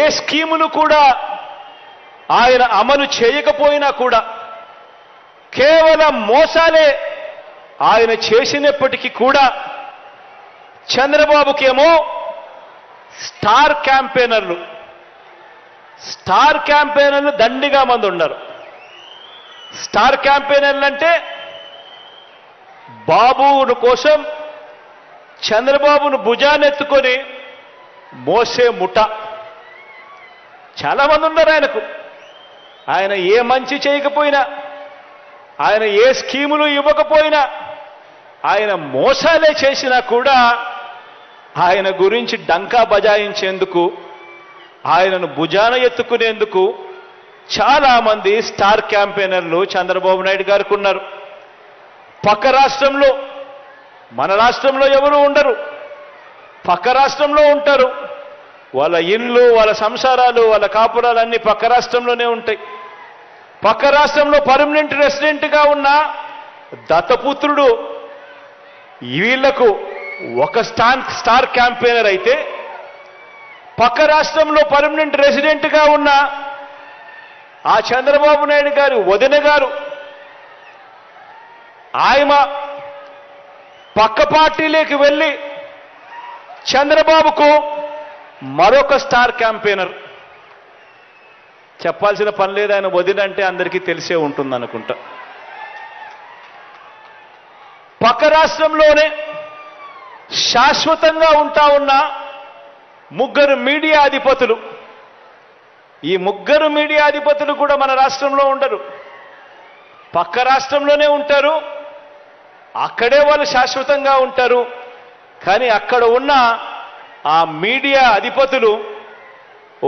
ఏ స్కీములు కూడా ఆయన అమలు చేయకపోయినా కూడా కేవలం మోసాలే ఆయన చేసినప్పటికీ కూడా చంద్రబాబుకేమో స్టార్ క్యాంపెయినర్లు దండిగా మంది ఉన్నారు. స్టార్ క్యాంపెయినర్లు అంటే బాబును కోసం చంద్రబాబును భుజానెత్తుకొని మోసే ముఠ చాలా మంది ఉన్నారు ఆయనకు. ఆయన ఏ మంచి చేయకపోయినా, ఆయన ఏ స్కీములు ఇవ్వకపోయినా, ఆయన మోసాలే చేసినా కూడా ఆయన గురించి డంకా బజాయించేందుకు, ఆయనను భుజాన ఎత్తుకునేందుకు చాలామంది స్టార్ క్యాంపెయినర్లు చంద్రబాబు నాయుడు గారికి ఉన్నారు. పక్క రాష్ట్రంలో, మన రాష్ట్రంలో ఎవరు ఉండరు, పక్క రాష్ట్రంలో ఉంటారు. వాళ్ళ ఇళ్ళు, వాళ్ళ సంసారాలు, వాళ్ళ కాపురాలన్నీ పక్క రాష్ట్రంలోనే ఉంటాయి. పక్క రాష్ట్రంలో పర్మనెంట్ రెసిడెంట్గా ఉన్న దత్తపుత్రుడు వీళ్లకు ఒక స్టార్ క్యాంపెయినర్ అయితే, పక్క రాష్ట్రంలో పర్మనెంట్ రెసిడెంట్గా ఉన్న ఆ చంద్రబాబు నాయుడు గారి వదిన గారు, ఆయన పక్క పార్టీలోకి వెళ్ళి చంద్రబాబుకు మరొక స్టార్ క్యాంపెయినర్. చెప్పాల్సిన పని లేదు, ఆయన వదిన అంటే అందరికీ తెలిసే ఉంటుంది అనుకుంటా. పక్క రాష్ట్రంలోనే శాశ్వతంగా ఉంటా ఉన్న ముగ్గురు మీడియా అధిపతులు, ఈ ముగ్గురు మీడియా అధిపతులు కూడా మన రాష్ట్రంలో ఉండరు, పక్క రాష్ట్రంలోనే ఉంటారు. అక్కడే వాళ్ళు శాశ్వతంగా ఉంటారు. కానీ అక్కడ ఉన్న ఆ మీడియా అధిపతులు,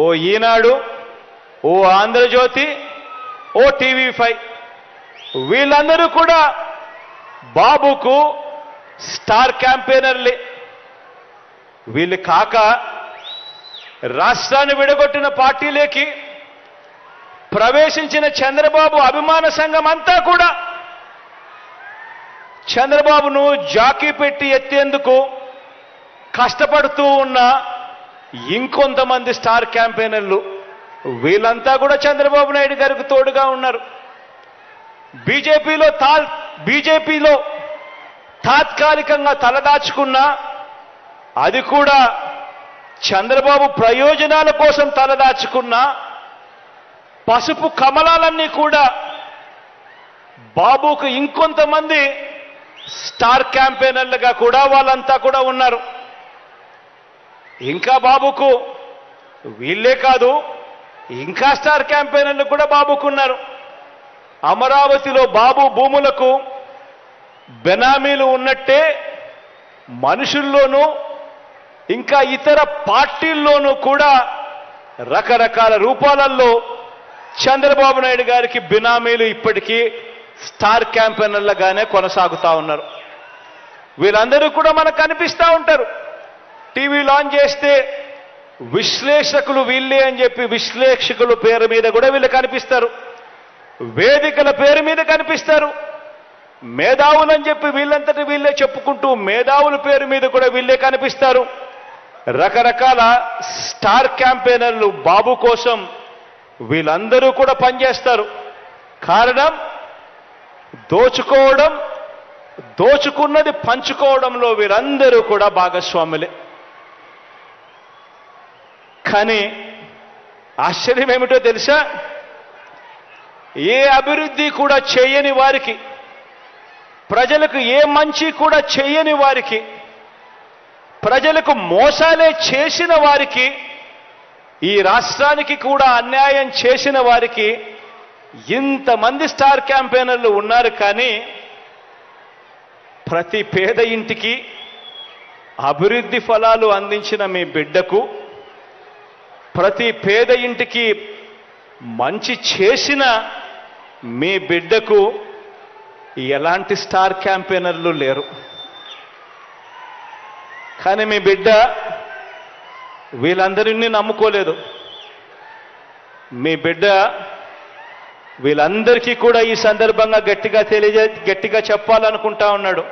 ఓ ఈనాడు, ఓ ఆంధ్రజ్యోతి, ఓ టీవీ5, వీళ్ళందరూ కూడా బాబుకు స్టార్ క్యాంపెయినర్లే. వీళ్ళు కాక రాష్ట్రాన్ని విడగొట్టిన పార్టీలోకి ప్రవేశించిన చంద్రబాబు అభిమాన సంఘం అంతా కూడా చంద్రబాబును జాకీ పెట్టి ఎత్తేందుకు కష్టపడుతూ ఉన్న ఇంకొంతమంది స్టార్ క్యాంపెయినర్లు, వీళ్ళంతా కూడా చంద్రబాబు నాయుడు గారికి తోడుగా ఉన్నారు. బీజేపీలో తాత్కాలికంగా తలదాచుకున్న, అది కూడా చంద్రబాబు ప్రయోజనాల కోసం తలదాచుకున్న పసుపు కమలాలన్నీ కూడా బాబుకు ఇంకొంతమంది స్టార్ క్యాంపెయినర్లుగా కూడా వాళ్ళంతా కూడా ఉన్నారు. ఇంకా బాబుకు వీళ్ళే కాదు, ఇంకా స్టార్ క్యాంపెయినర్లు కూడా బాబుకున్నారు. అమరావతిలో బాబు భూములకు బెనామీలు ఉన్నట్టే మనుషుల్లోనూ ఇంకా ఇతర పార్టీల్లోనూ కూడా రకరకాల రూపాలలో చంద్రబాబు నాయుడు గారికి బినామీలు ఇప్పటికీ స్టార్ క్యాంపెయినర్లుగానే కొనసాగుతూ ఉన్నారు. వీళ్ళందరూ కూడా మనకు కనిపిస్తూ ఉంటారు. టీవీ లాంచ్ చేస్తే విశ్లేషకులు వీళ్ళే అని చెప్పి విశ్లేషకుల పేరు మీద కూడా వీళ్ళు కనిపిస్తారు, వేదికల పేరు మీద కనిపిస్తారు. మేధావులని చెప్పి వీళ్ళంతటి వీళ్ళే చెప్పుకుంటూ మేధావుల పేరు మీద కూడా వీళ్ళే కనిపిస్తారు. రకరకాల స్టార్ క్యాంపెయినర్లు బాబు కోసం వీళ్ళందరూ కూడా పనిచేస్తారు. కారణం దోచుకోవడం, దోచుకున్నది పంచుకోవడంలో వీరందరూ కూడా భాగస్వాములే. కానీ ఆశ్చర్యం ఏమిటో తెలుసా? ఏ అభివృద్ధి కూడా చేయని వారికి, ప్రజలకు ఏ మంచి కూడా చేయని వారికి, ప్రజలకు మోసాలే చేసిన వారికి, ఈ రాష్ట్రానికి కూడా అన్యాయం చేసిన వారికి ఇంతమంది స్టార్ క్యాంపెయినర్లు ఉన్నారు. కానీ ప్రతి పేద ఇంటికి అభివృద్ధి ఫలాలు అందించిన మీ బిడ్డకు, ప్రతి పేద ఇంటికి మంచి చేసిన మీ బిడ్డకు ఎలాంటి స్టార్ క్యాంపెయినర్లు లేరు. కానీ మీ బిడ్డ వీళ్ళందరినీ నమ్ముకోలేదు. మీ బిడ్డ వీళ్ళందరికీ కూడా ఈ సందర్భంగా గట్టిగా చెప్పాలనుకుంటా ఉన్నాడు.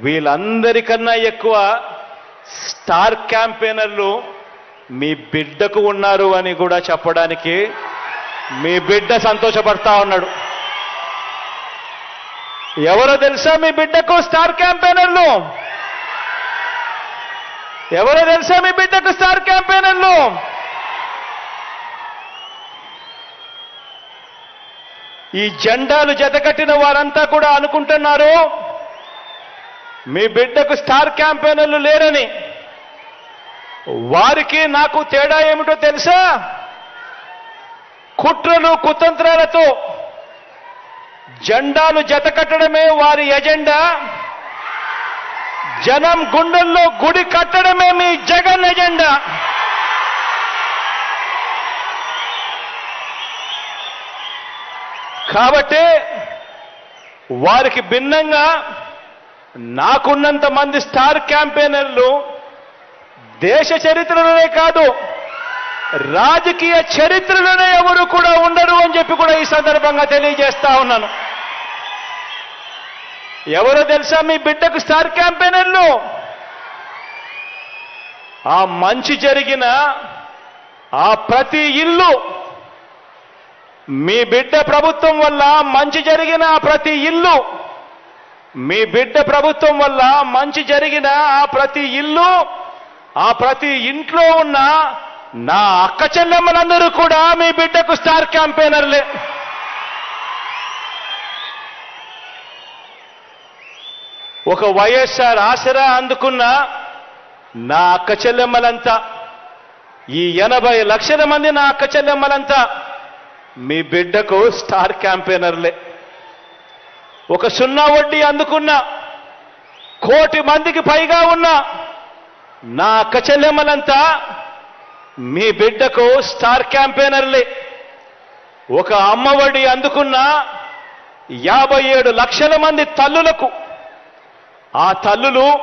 వీళ్ళందరికన్నా ఎక్కువ స్టార్ క్యాంపెయినర్లు మీ బిడ్డకు ఉన్నారు అని కూడా చెప్పడానికి మీ బిడ్డ సంతోషపడతా ఉన్నాడు. ఎవరో తెలుసా మీ బిడ్డకు స్టార్ క్యాంపెయినర్లు? ఎవరో తెలుసా మీ బిడ్డకు స్టార్ క్యాంపెయినర్లు? ఈ జెండాలు జతకట్టిన వారంతా కూడా అనుకుంటున్నారు మీ బిడ్డకు స్టార్ క్యాంపెయినర్లు లేరని. వారికి నాకు తేడా ఏమిటో తెలుసా? కుట్రలు కుతంత్రాలతో జెండాలు జతకట్టడమే వారి ఎజెండా, జనం గుండెల్లో గుడి కట్టడమే మీ జగన్ ఎజెండా. కాబట్టి వారికి భిన్నంగా నాకున్నంత మంది స్టార్ క్యాంపెయినర్లు దేశ చరిత్రలోనే కాదు రాజకీయ చరిత్రలోనే ఎవరు కూడా ఉండరు అని చెప్పి కూడా ఈ సందర్భంగా తెలియజేస్తా ఉన్నాను. ఎవరో తెలుసా మీ బిడ్డకు స్టార్ క్యాంపెయినర్లు? ఆ మంచి జరిగిన ఆ ప్రతి ఇల్లు, మీ బిడ్డ ప్రభుత్వం వల్ల మంచి జరిగిన ఆ ప్రతి ఇల్లు, మీ బిడ్డ ప్రభుత్వం వల్ల మంచి జరిగిన ఆ ప్రతి ఇల్లు, ఆ ప్రతి ఇంట్లో ఉన్న నా అక్క చెల్లెమ్మలందరూ కూడా మీ బిడ్డకు స్టార్ క్యాంపెయినర్లే. ఒక వైఎస్ఆర్ ఆసరా అందుకున్న నా అక్క చెల్లెమ్మలంతా, ఈ 80 లక్షల మంది నా అక్క చెల్లెమ్మలంతా మీ బిడ్డకు స్టార్ క్యాంపెయినర్లే. ఒక 0 వడ్డీ అందుకున్న 1 కోటి మందికి పైగా ఉన్న నా అక్క చెల్లెమ్మలంతా మీ బిడ్డకు స్టార్ క్యాంపెయినర్లే. ఒక అమ్మఒడి అందుకున్న 57 లక్షల మంది తల్లులకు, ఆ తల్లులు 1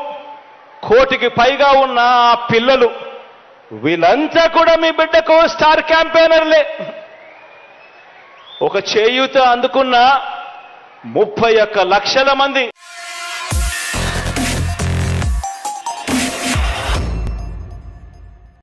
కోటికి పైగా ఉన్న ఆ పిల్లలు, వీళ్ళంతా కూడా మీ బిడ్డకు స్టార్ క్యాంపెయినర్లే. ఒక చేయూత అందుకున్న 31 లక్షల మంది